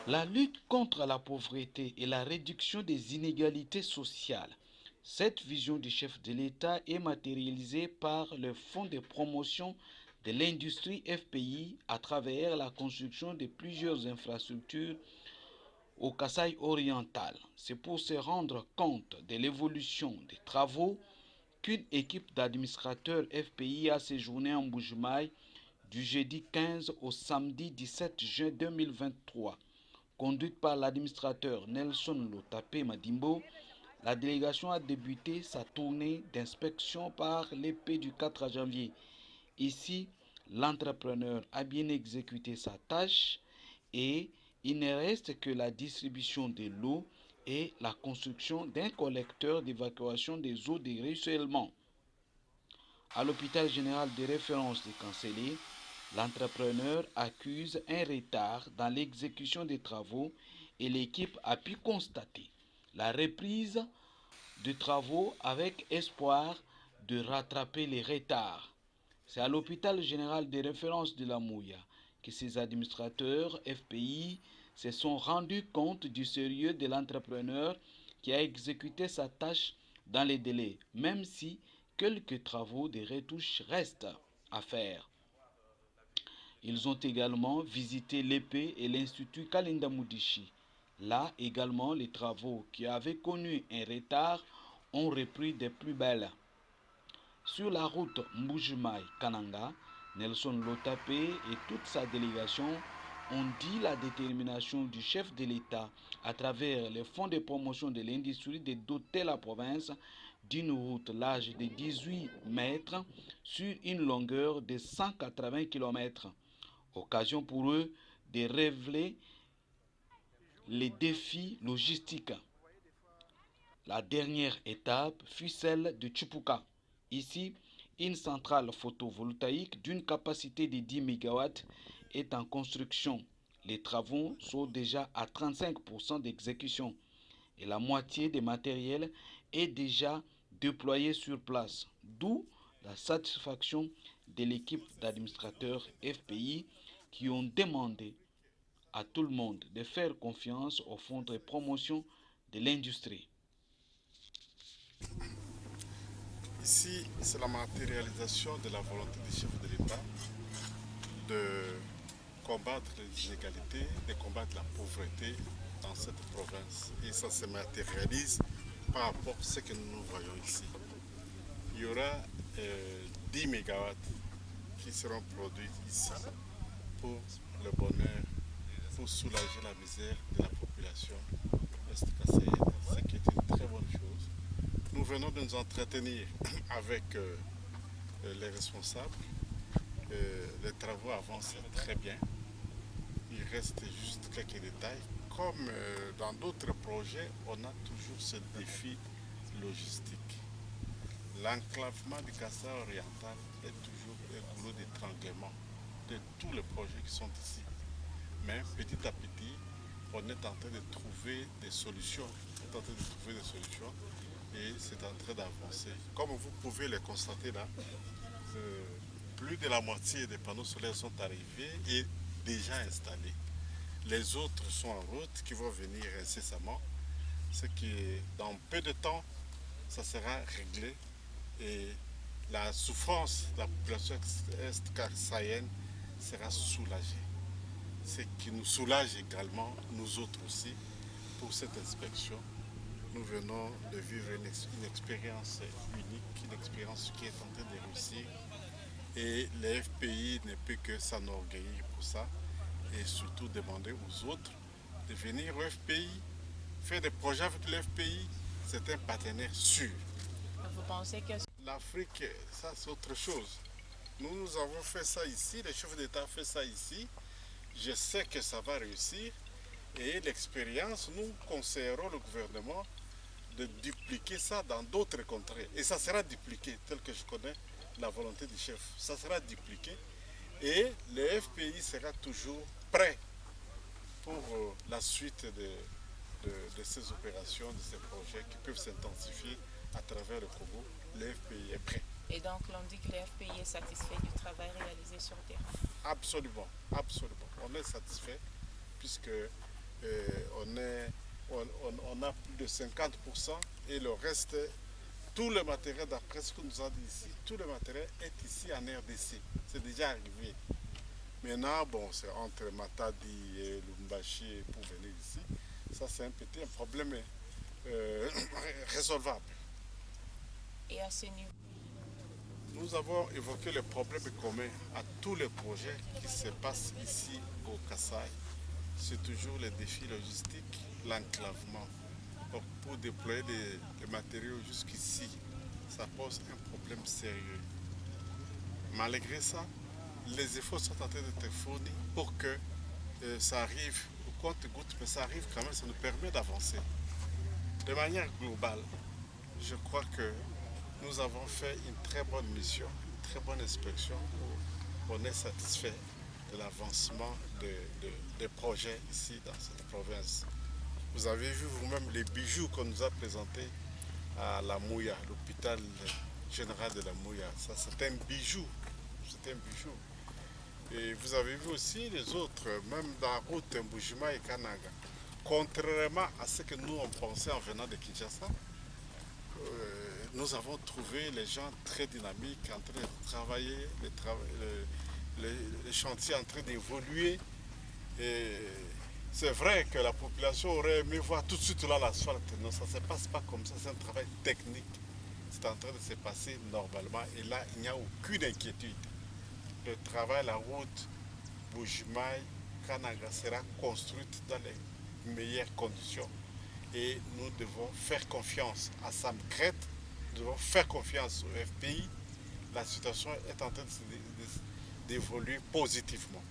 La lutte contre la pauvreté et la réduction des inégalités sociales. Cette vision du chef de l'État est matérialisée par le Fonds de promotion de l'industrie FPI à travers la construction de plusieurs infrastructures au Kasaï oriental. C'est pour se rendre compte de l'évolution des travaux qu'une équipe d'administrateurs FPI a séjourné en Bujumaï du jeudi 15 au samedi 17 juin 2023. Conduite par l'administrateur Nelson Lotapé Madimbo, la délégation a débuté sa tournée d'inspection par l'épée du 4 janvier. Ici, l'entrepreneur a bien exécuté sa tâche et il ne reste que la distribution de l'eau et la construction d'un collecteur d'évacuation des eaux de ruissellement. À l'hôpital général de référence de Cancélé, l'entrepreneur accuse un retard dans l'exécution des travaux et l'équipe a pu constater la reprise de travaux avec espoir de rattraper les retards. C'est à l'hôpital général de référence de la Mouya que ces administrateurs FPI se sont rendus compte du sérieux de l'entrepreneur qui a exécuté sa tâche dans les délais, même si quelques travaux de retouche restent à faire. Ils ont également visité l'épée et l'Institut Kalinda Mudishi. Là également, les travaux qui avaient connu un retard ont repris des plus belles. Sur la route Mbujimai-Kananga, Nelson Lotapé et toute sa délégation ont dit la détermination du chef de l'État à travers les fonds de promotion de l'industrie de doter la province d'une route large de 18 mètres sur une longueur de 180 km. Occasion pour eux de révéler les défis logistiques. La dernière étape fut celle de Chupuka. Ici, une centrale photovoltaïque d'une capacité de 10 MW est en construction. Les travaux sont déjà à 35% d'exécution et la moitié des matériels est déjà déployé sur place. D'où la satisfaction de l'équipe d'administrateurs FPI qui ont demandé à tout le monde de faire confiance au fonds de promotion de l'industrie. Ici, c'est la matérialisation de la volonté du chef de l'État de combattre les inégalités, de combattre la pauvreté dans cette province. Et ça se matérialise par rapport à ce que nous voyons ici. Il y aura 10 mégawatts qui seront produits ici pour le bonheur, pour soulager la misère de la population est-casséenne, ce qui est une très bonne chose. Nous venons de nous entretenir avec les responsables. Les travaux avancent très bien. Il reste juste quelques détails. Comme dans d'autres projets, on a toujours ce défi logistique. L'enclavement du Kassai oriental est toujours un goulot d'étranglement de tous les projets qui sont ici. Mais petit à petit, on est en train de trouver des solutions. Et c'est en train d'avancer. Comme vous pouvez le constater là, plus de la moitié des panneaux solaires sont arrivés et déjà installés. Les autres sont en route qui vont venir incessamment. Ce qui, dans peu de temps, ça sera réglé et la souffrance de la population est-kassaïenne sera soulagée. Ce qui nous soulage également, nous autres aussi, pour cette inspection. Nous venons de vivre une expérience unique, une expérience qui est en train de réussir. Et le FPI ne peut que s'enorgueillir pour ça et surtout demander aux autres de venir au FPI, faire des projets avec le FPI. C'est un partenaire sûr. Vous pensez que l'Afrique, ça c'est autre chose. Nous avons fait ça ici, le chef d'État a fait ça ici. Je sais que ça va réussir et l'expérience, nous conseillerons le gouvernement de dupliquer ça dans d'autres contrées. Et ça sera dupliqué, tel que je connais la volonté du chef. Ça sera dupliqué et le FPI sera toujours prêt pour la suite de ces opérations, de ces projets qui peuvent s'intensifier à travers le Congo. Le FPI est prêt. Et donc l'on dit que le FPI est satisfait du travail réalisé sur le terrain. Absolument, absolument. On est satisfait puisque on a plus de 50% et le reste, tout le matériel, d'après ce que nous avons dit ici, tout le matériel est ici en RDC. C'est déjà arrivé. Maintenant, bon, c'est entre Matadi et Lumbashi pour venir ici. Ça, c'est un problème résolvable. Et à ce niveau, Nous avons évoqué les problèmes communs à tous les projets qui se passent ici au Kasaï. C'est toujours les défis logistiques, l'enclavement. Pour déployer les matériaux jusqu'ici, ça pose un problème sérieux. Malgré ça, les efforts sont en train d'être fournis pour que ça arrive au compte-gouttes, mais ça arrive quand même, ça nous permet d'avancer. De manière globale, je crois que nous avons fait une très bonne mission, une très bonne inspection où on est satisfait de l'avancement des projets ici dans cette province. Vous avez vu vous-même les bijoux qu'on nous a présentés à la Mouya, l'hôpital général de la Mouya. Ça, c'est un bijou. C'est un bijou. Et vous avez vu aussi les autres, même dans la route Mbushima et Kanaga. Contrairement à ce que nous on pensait en venant de Kinshasa, nous avons trouvé les gens très dynamiques, en train de travailler, les chantiers en train d'évoluer. C'est vrai que la population aurait aimé voir tout de suite là l'asphalte. Non, ça ne se passe pas comme ça, c'est un travail technique. C'est en train de se passer normalement et là, il n'y a aucune inquiétude. Le travail, la route Bujimaï, Kanaga sera construite dans les meilleures conditions. Et nous devons faire confiance à Sam Crête, nous devons faire confiance au FPI. La situation est en train d'évoluer positivement.